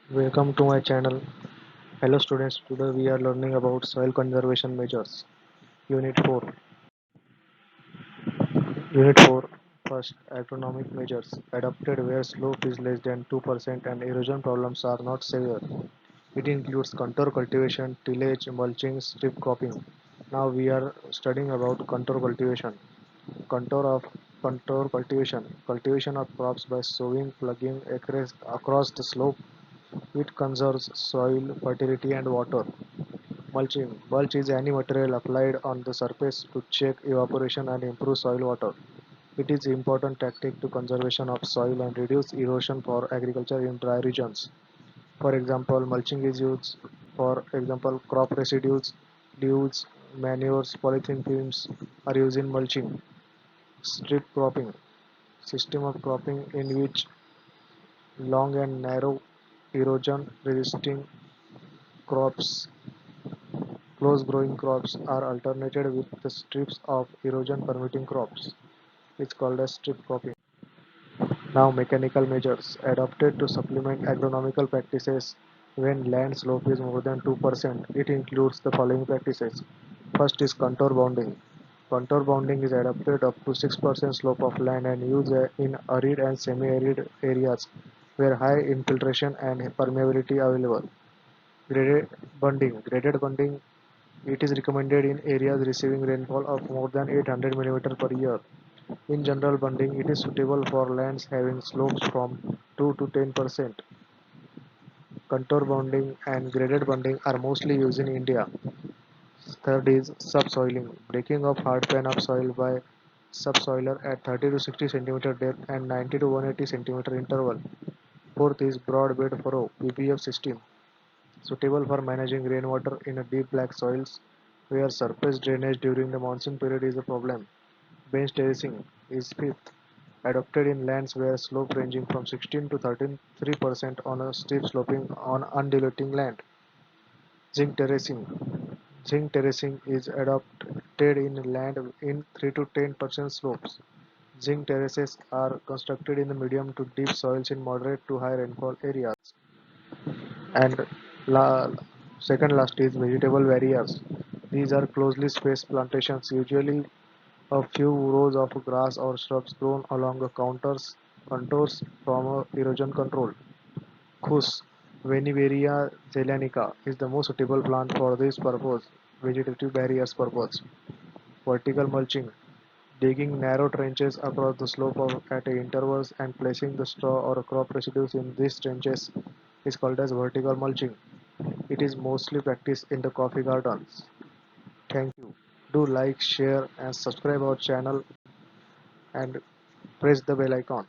Welcome to my channel. Hello students, today we are learning about soil conservation measures. Unit 4. Unit 4. First, agronomic measures adopted where slope is less than 2% and erosion problems are not severe. It includes contour cultivation, tillage, mulching, strip cropping. Now we are studying about contour cultivation. Contour of Contour cultivation. Cultivation of crops by sowing, plugging across the slope. It conserves soil fertility and water. Mulching. Mulch is any material applied on the surface to check evaporation and improve soil water. It is an important tactic to conservation of soil and reduce erosion for agriculture in dry regions. For example, mulching is used for example crop residues, leaves, manures, polythene films are used in mulching. Strip cropping. System of cropping in which long and narrow erosion resisting crops close growing crops are alternated with the strips of erosion permitting crops. It's called as strip cropping. Now mechanical measures adopted to supplement agronomical practices when land slope is more than 2%. It includes the following practices. First is contour bounding. Contour bounding is adapted up to 6% slope of land and used in arid and semi-arid areas where high infiltration and permeability available. Graded bunding. It is recommended in areas receiving rainfall of more than 800 mm per year. In general bunding, it is suitable for lands having slopes from 2 to 10%. Contour bunding and graded bunding are mostly used in India. Third is subsoiling, breaking of hard pan of soil by subsoiler at 30 to 60 cm depth and 90 to 180 cm interval. Fourth is broad bed furrow (BBF) system, suitable for managing rainwater in a deep black soils where surface drainage during the monsoon period is a problem. Bench terracing is fifth, adopted in lands where slope ranging from 16 to 33% on a steep sloping on undulating land. Zinc terracing. Zinc terracing is adopted in land in 3 to 10% slopes. Zinc terraces are constructed in the medium to deep soils in moderate to high rainfall areas. And la- second last is vegetable barriers. These are closely spaced plantations, usually a few rows of grass or shrubs grown along the contours from erosion control. Khus, Veniveria zeylanica, is the most suitable plant for this purpose, vegetative barriers purpose. Vertical mulching, digging narrow trenches across the slope at intervals and placing the straw or crop residues in these trenches is called as vertical mulching. It is mostly practiced in the coffee gardens. Thank you. Do like, share and subscribe our channel and press the bell icon.